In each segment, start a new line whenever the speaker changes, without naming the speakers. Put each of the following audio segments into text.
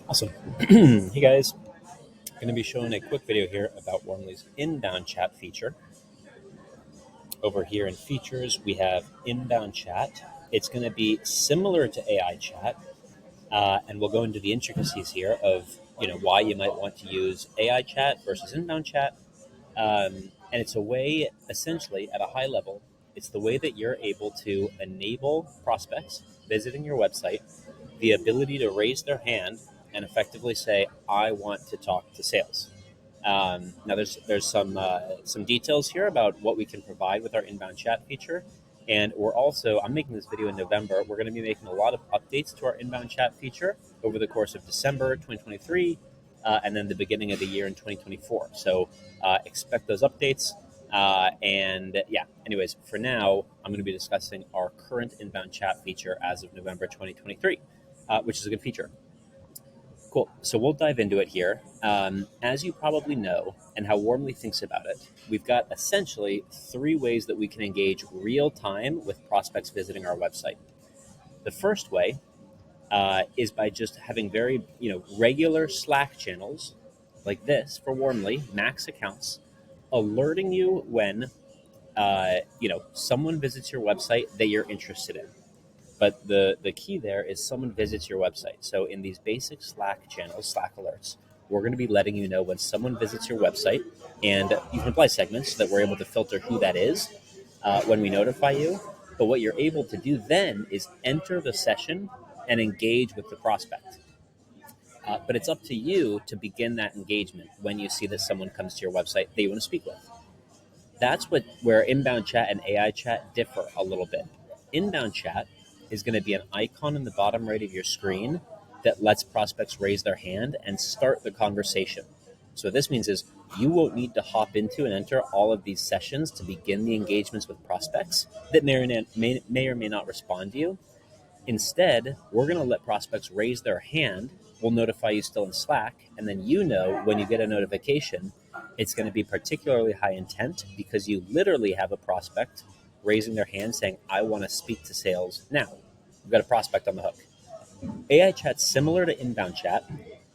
Awesome. Hey guys, going to be showing a quick video here about Warmly's inbound chat feature. Over here in features, we have inbound chat. It's going to be similar to AI chat, and we'll go into the intricacies here of why you might want to use AI chat versus inbound chat. And it's a way, essentially, at a high level, it's the way that you're able to enable prospects visiting your website the ability to raise their hand and effectively say, "I want to talk to sales." Now, there's some details here about what we can provide with our inbound chat feature, and I'm making this video in November. We're going to be making a lot of updates to our inbound chat feature over the course of December 2023, and then the beginning of the year in 2024. So expect those updates. Anyways, for now, I'm going to be discussing our current inbound chat feature as of November 2023, which is a good feature. Cool. So we'll dive into it here. As you probably know, and how Warmly thinks about it, we've got essentially three ways that we can engage real time with prospects visiting our website. The first way is by just having very regular Slack channels like this for Warmly, max accounts, alerting you when someone visits your website that you're interested in. But the key there is someone visits your website. So in these basic Slack channels, Slack alerts, we're going to be letting you know when someone visits your website, and you can apply segments so that we're able to filter who that is when we notify you. But what you're able to do then is enter the session and engage with the prospect. But it's up to you to begin that engagement when you see that someone comes to your website that you want to speak with. That's where inbound chat and AI chat differ a little bit. Inbound chat is going to be an icon in the bottom right of your screen that lets prospects raise their hand and start the conversation. So what this means is you won't need to hop into and enter all of these sessions to begin the engagements with prospects that may or may not respond to you. Instead, we're going to let prospects raise their hand. We'll notify you still in Slack, and then when you get a notification, it's going to be particularly high intent because you literally have a prospect raising their hand saying, "I want to speak to sales now." We've got a prospect on the hook. AI chat's similar to inbound chat.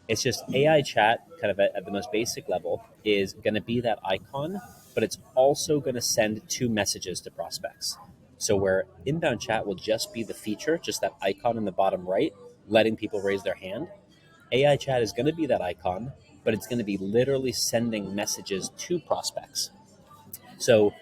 It's just AI chat, kind of at the most basic level, is going to be that icon, but it's also going to send two messages to prospects. So where inbound chat will just be the feature, just that icon in the bottom right, letting people raise their hand, AI chat is going to be that icon, but it's going to be literally sending messages to prospects. So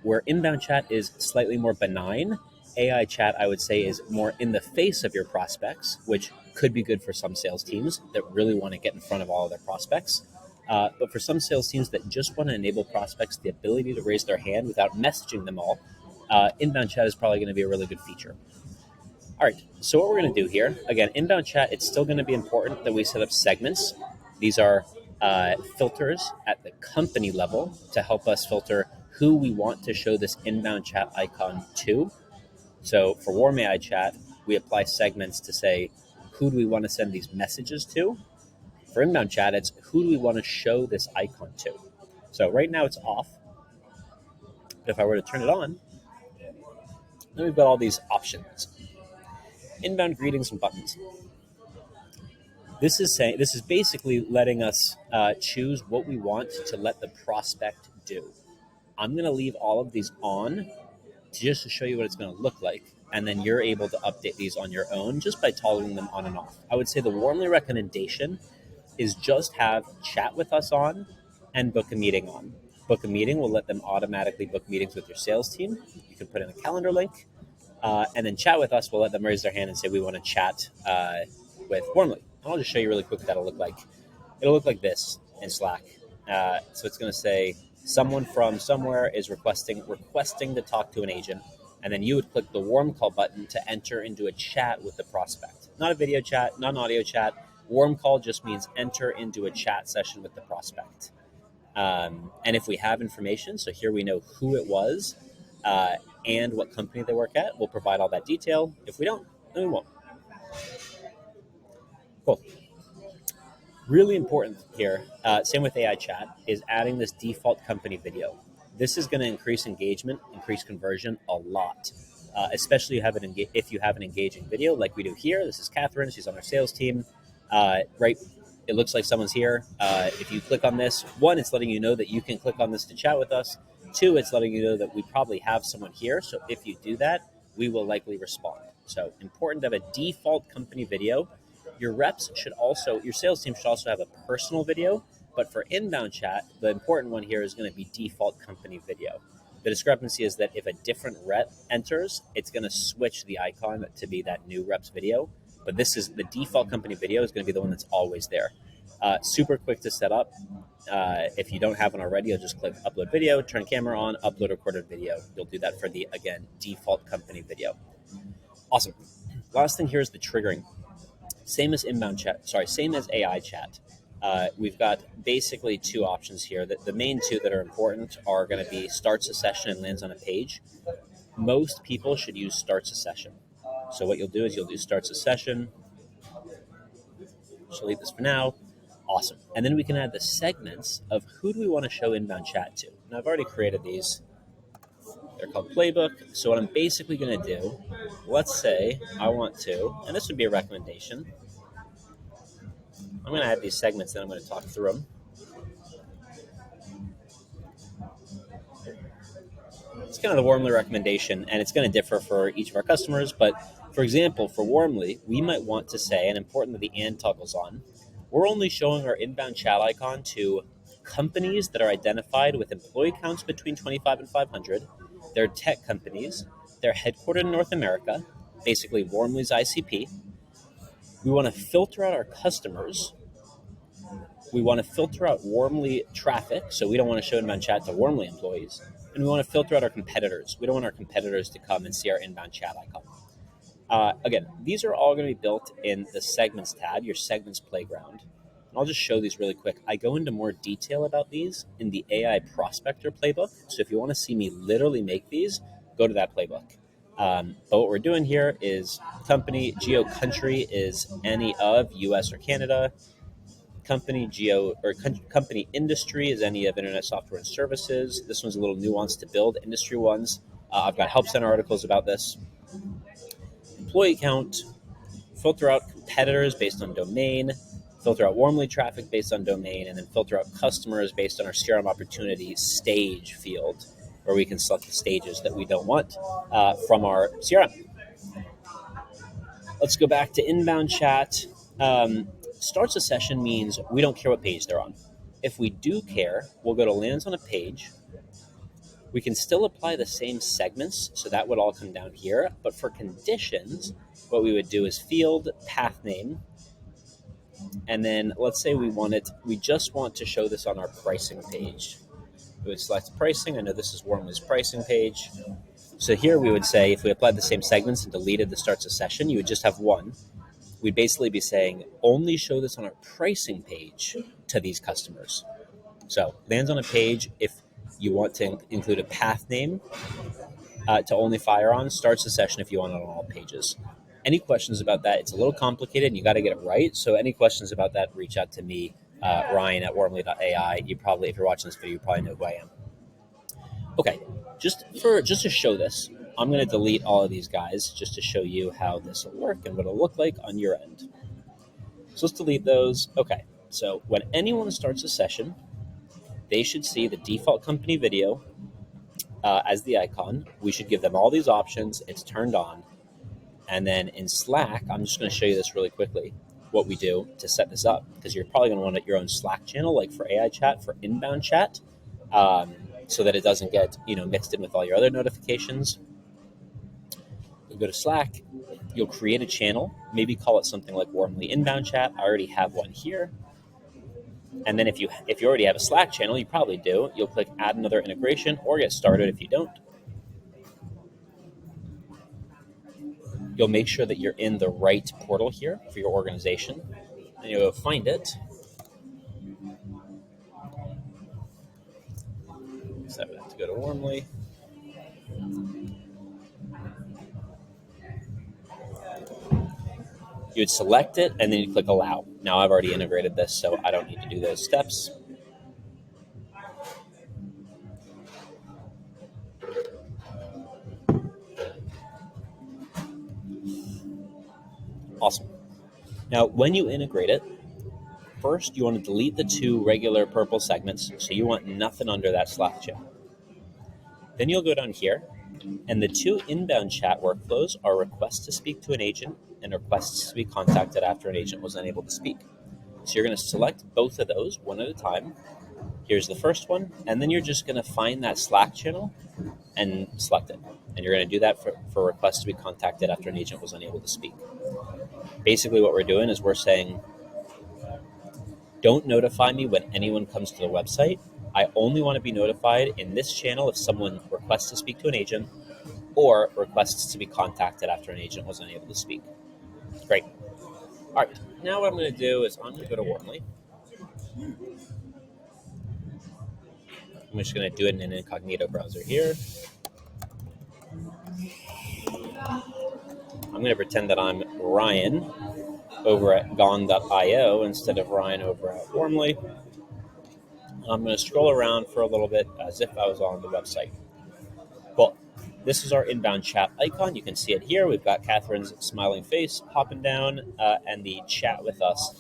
where inbound chat is slightly more benign, AI chat, I would say, is more in the face of your prospects, which could be good for some sales teams that really want to get in front of all of their prospects. But for some sales teams that just want to enable prospects the ability to raise their hand without messaging them all, inbound chat is probably going to be a really good feature. All right, so what we're going to do here, again, inbound chat, it's still going to be important that we set up segments. These are filters at the company level to help us filter who we want to show this inbound chat icon to. So for Warm AI chat, we apply segments to say, who do we want to send these messages to? For inbound chat, it's who do we want to show this icon to? So right now it's off. But if I were to turn it on, then we've got all these options. Inbound greetings and buttons. This is basically letting us choose what we want to let the prospect do. I'm going to leave all of these on just to show you what it's going to look like, and then you're able to update these on your own just by toggling them on and off. I would say the Warmly recommendation is just have chat with us on and book a meeting on. Book a meeting will let them automatically book meetings with your sales team. You can put in a calendar link, and then chat with us will let them raise their hand and say, we want to chat with Warmly. And I'll just show you really quick what that'll look like. It'll look like this in Slack. So it's going to say, someone from somewhere is requesting to talk to an agent, and then you would click the warm call button to enter into a chat with the prospect. Not a video chat, not an audio chat. Warm call just means enter into a chat session with the prospect. And if we have information, so here we know who it was and what company they work at, we'll provide all that detail. If we don't, then we won't. Cool. Really important here, same with AI chat, is adding this default company video. This is going to increase engagement, increase conversion a lot, especially if you have an engaging video like we do here. This is Catherine. She's on our sales team. Right, it looks like someone's here. If you click on this, one, it's letting you know that you can click on this to chat with us. Two, it's letting you know that we probably have someone here. So if you do that, we will likely respond. So important to have a default company video. Your reps should also, your sales team should also have a personal video. But for inbound chat, the important one here is going to be default company video. The discrepancy is that if a different rep enters, it's going to switch the icon to be that new rep's video. But this is the default company video is going to be the one that's always there. Super quick to set up. If you don't have one already, you'll just click upload video, turn camera on, upload recorded video. You'll do that for the, again, default company video. Awesome. Last thing here is the triggering. Same as inbound chat, same as AI chat. We've got basically two options here. The main two that are important are going to be starts a session and lands on a page. Most people should use starts a session. So what you'll do is you'll do starts a session. So leave this for now. Awesome. And then we can add the segments of who do we want to show inbound chat to. Now I've already created these. They're called Playbook. So what I'm basically going to do, let's say I want to, and this would be a recommendation. I'm going to add these segments and I'm going to talk through them. It's kind of the Warmly recommendation, and it's going to differ for each of our customers. But for example, for Warmly, we might want to say, and important that the and toggles on, we're only showing our inbound chat icon to companies that are identified with employee counts between 25 and 500. They're tech companies. They're headquartered in North America, basically Warmly's ICP. We want to filter out our customers. We want to filter out Warmly traffic, so we don't want to show inbound chat to Warmly employees. And we want to filter out our competitors. We don't want our competitors to come and see our inbound chat icon. Again, these are all going to be built in the Segments tab, your Segments playground. And I'll just show these really quick. I go into more detail about these in the AI Prospector playbook. So if you want to see me literally make these, go to that playbook. But what we're doing here is company, geo country is any of US or Canada. Company geo or company industry is any of internet software and services. This one's a little nuanced to build. Industry ones, I've got help center articles about this. Employee count, filter out competitors based on domain, filter out Warmly traffic based on domain, and then filter out customers based on our CRM opportunity stage field, where we can select the stages that we don't want from our CRM. Let's go back to inbound chat. Starts a session means we don't care what page they're on. If we do care, we'll go to lands on a page. We can still apply the same segments, so that would all come down here. But for conditions, what we would do is field, path name, and then let's say we just want to show this on our pricing page. We would select pricing. I know this is Warmly's pricing page. So here we would say, if we applied the same segments and deleted the starts a session, you would just have one. We'd basically be saying, only show this on our pricing page to these customers. So lands on a page if you want to include a path name to only fire on, starts the session if you want it on all pages. Any questions about that? It's a little complicated and you got to get it right. So any questions about that, reach out to me, Ryan at warmly.ai. You probably, if you're watching this video, you probably know who I am. Okay, just to show this, I'm going to delete all of these guys just to show you how this will work and what it'll look like on your end. So let's delete those. Okay, so when anyone starts a session, they should see the default company video as the icon. We should give them all these options. It's turned on. And then in Slack, I'm just going to show you this really quickly, what we do to set this up, because you're probably going to want your own Slack channel, like for AI chat, for inbound chat, so that it doesn't get mixed in with all your other notifications. You'll go to Slack. You'll create a channel, maybe call it something like Warmly Inbound Chat. I already have one here. And then if you already have a Slack channel, you probably do, you'll click Add Another Integration or Get Started if you don't. You'll make sure that you're in the right portal here for your organization. And you'll find it. So I have to go to Warmly. You would select it, and then you click Allow. Now I've already integrated this, so I don't need to do those steps. Awesome. Now, when you integrate it, first you want to delete the two regular purple segments, so you want nothing under that Slack channel. Then you'll go down here, and the two inbound chat workflows are requests to speak to an agent and requests to be contacted after an agent was unable to speak. So you're going to select both of those one at a time. Here's the first one, and then you're just going to find that Slack channel and select it. And you're going to do that for requests to be contacted after an agent was unable to speak. Basically, what we're doing is we're saying, don't notify me when anyone comes to the website. I only want to be notified in this channel if someone requests to speak to an agent or requests to be contacted after an agent was unable to speak. Great. All right, now what I'm going to do is I'm going to go to Warmly. I'm just going to do it in an incognito browser here. I'm going to pretend that I'm Ryan over at gong.io instead of Ryan over at Warmly. I'm going to scroll around for a little bit as if I was on the website. Well, this is our inbound chat icon. You can see it here. We've got Catherine's smiling face popping down and the chat with us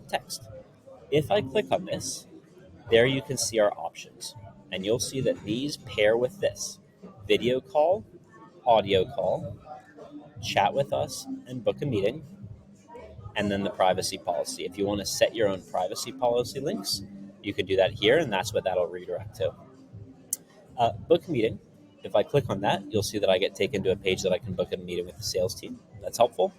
text. If I click on this, there you can see our options. And you'll see that these pair with this: video call, audio call, chat with us, and book a meeting, and then the privacy policy. If you want to set your own privacy policy links, you could do that here, and that's what that'll redirect to. Book a meeting. If I click on that, you'll see that I get taken to a page that I can book a meeting with the sales team. That's helpful.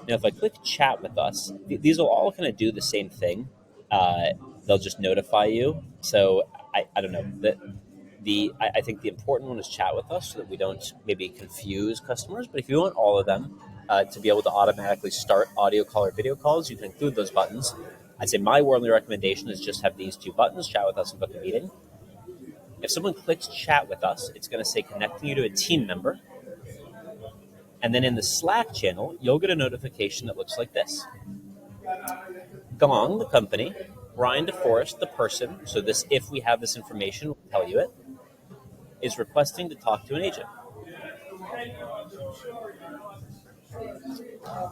Now, if I click chat with us, these will all kind of do the same thing. They'll just notify you. So I don't know. I think the important one is chat with us so that we don't maybe confuse customers. But if you want all of them to be able to automatically start audio call or video calls, you can include those buttons. I'd say my Warmly recommendation is just have these two buttons, chat with us and book a meeting. If someone clicks chat with us, it's going to say connecting you to a team member. And then in the Slack channel, you'll get a notification that looks like this. Gong, the company, Ryan DeForest, the person, so this, if we have this information, we'll tell you it, is requesting to talk to an agent.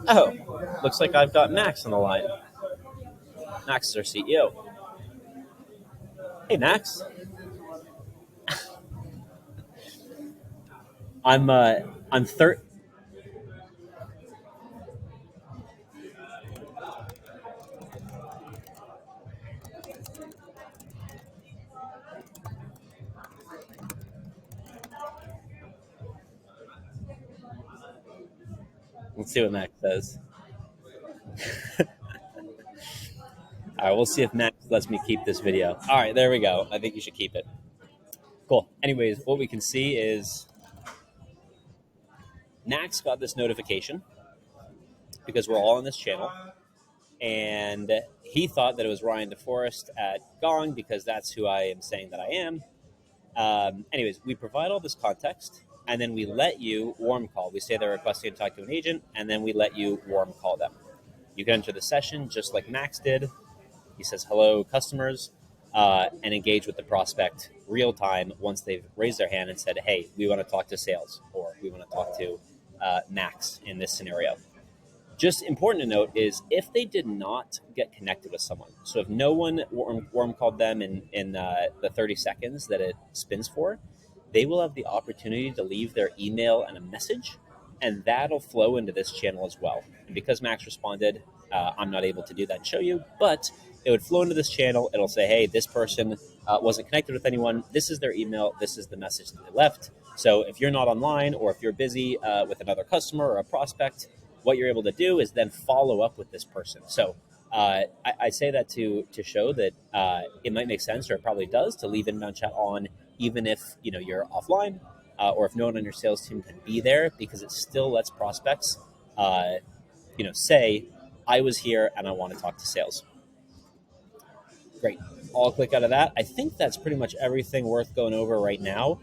Oh, looks like I've got Max on the line. Max is our CEO. Hey, Max. I'm third. Let's see what Max says. All right, we'll see if Max lets me keep this video. All right, there we go. I think you should keep it. Cool. Anyways, what we can see is Max got this notification because we're all on this channel, and he thought that it was Ryan DeForest at Gong because that's who I am saying that I am. Anyways, we provide all this context, and then we let you warm call. We say they're requesting to talk to an agent, and then we let you warm call them. You can enter the session just like Max did. He says, hello, customers, and engage with the prospect real time once they've raised their hand and said, hey, we want to talk to sales, or we want to talk to Max in this scenario. Just important to note is if they did not get connected with someone, so if no one warm called them in the 30 seconds that it spins for, they will have the opportunity to leave their email and a message, and that'll flow into this channel as well. And because Max responded, I'm not able to do that and show you, but it would flow into this channel. It'll say, hey, this person wasn't connected with anyone. This is their email. This is the message that they left. So if you're not online or if you're busy with another customer or a prospect, what you're able to do is then follow up with this person. So I say that to show that it might make sense, or it probably does, to leave inbound chat on even if you're offline or if no one on your sales team can be there, because it still lets prospects say, I was here and I want to talk to sales. Great. I'll click out of that. I think that's pretty much everything worth going over right now.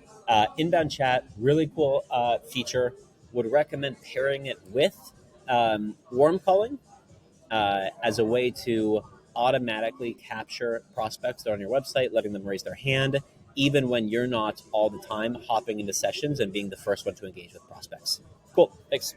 Inbound chat, really cool feature. Would recommend pairing it with warm calling as a way to automatically capture prospects that are on your website, letting them raise their hand, even when you're not all the time hopping into sessions and being the first one to engage with prospects. Cool. Thanks.